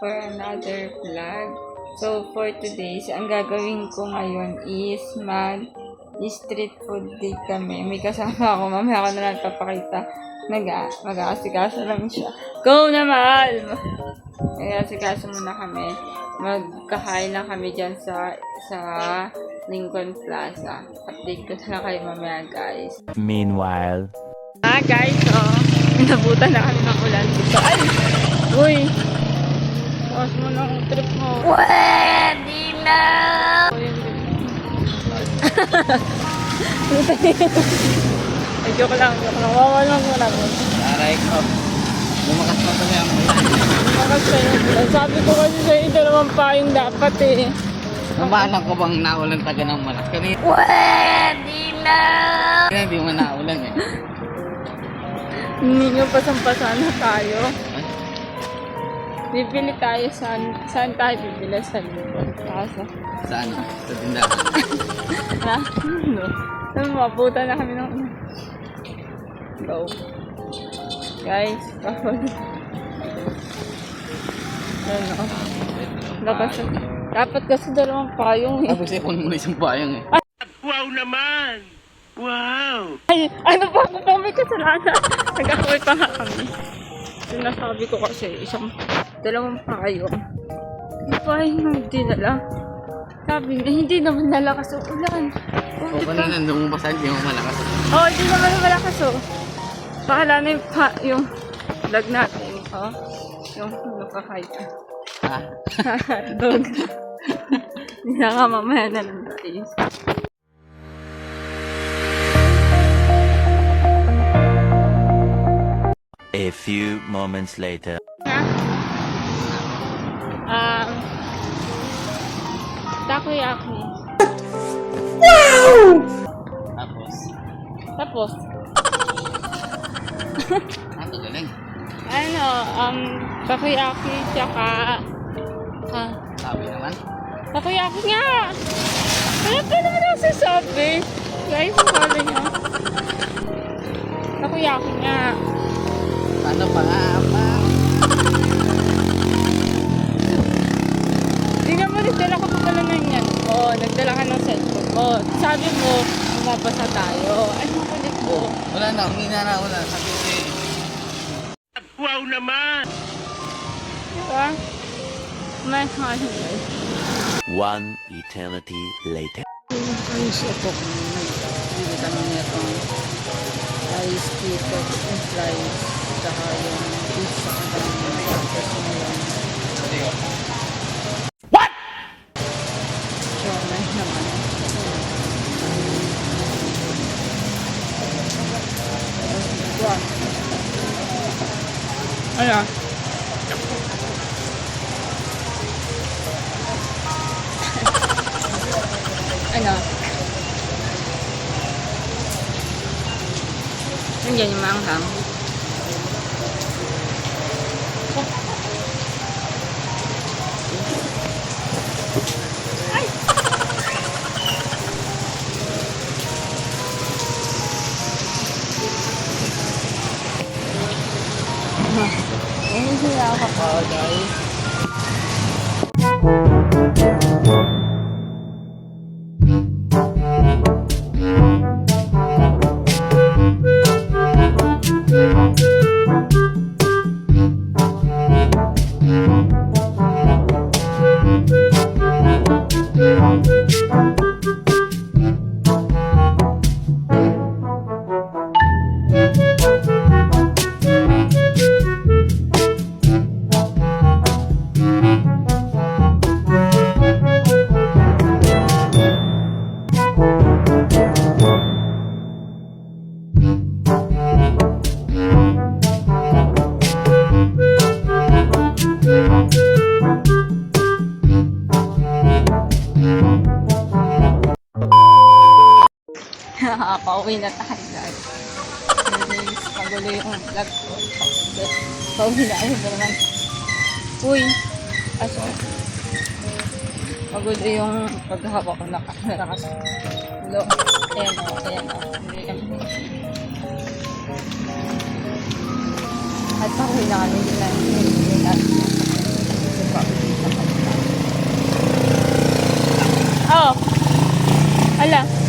for another vlog. So, for today's, ang gagawin ko ngayon is street food day kami. May kasama ako. Mamaya ako na lang papakita. Mag-aasikaso lang siya. Go na, mahal! Mag-aasikaso muna kami. Magkakain lang kami dyan sa Lincoln Plaza. Update ko na kayo mamaya, guys. Meanwhile, Guys, nabutan na kami ng ulan dito. Ay! Uy! Tawas mo ng trip mo. Pwede na! Ay, joke lang. Wawalan mo na mo. Aray ko. Lumakas na pala ang ulan. Lumakas pa yung ulan. Sabi ko kasi sa ito naman pa yung dapat eh. Nabalang ko bang naulan taga ng malas? Kanina Pwede na! hindi mo naulan eh. Hindi nyo pasampasa na tayo. Bibili tayo saan tayo bibili? Sa Lincoln Plaza. Saan? Sa tindahan. Ha? No. Mabuta na kami ng go. Guys, dapat kasi dalawang payong eh. Tapos ipon mo na isang bayang eh. wow naman! Wow! Ay, ano ba? Kung may kasalanan. Nag-away pa nga kami. Sinasabi ko kasi dalawang payong. Yung payong na hindi nala. Sabi niya, hindi naman nalakas ang ulan. O kanina nandun mo basa, hindi mo malakas. Hindi naman malakas Pakala na yung vlog natin. Yung nakakain. Ha? Dog. Hindi na nga mamaya na lang tayo. A few moments later. Takoyaki. Tapos, Tapos, ano galing? takoyaki, tsaka, Sabi naman. takoyaki nga! Ano ka naman nasasabi? Guys, ang sabi niya. Takoyaki nga. Ano pa nga, ama? Hindi naman, nagdala ka pa pala ng yan. Nagdala ka ng cellphone mo. Sabi mo, mabasa tayo. Ay, makulit mo. Wala na, humina na, wala. Sabi ko eh. Wow naman! Diba? May honey, guys. One eternity later. Ang siya po kung hindi kami nito. Rice, keto, and fries. Tsaka yung pizza. Tapos yung What? siomay naman. Ano? Ano? Nandiyan yung manghang. Ay! Ano sila ako pa, guys? Pauwi na tayo, guys. Magulo yung vlog ko. Pauwi na ako naman. Uy! Aso. Magulo yung paghahawak ko na camera kasi. Hello. Ayan o, ayan o. At pauwi na kami din na. Oh. Ala.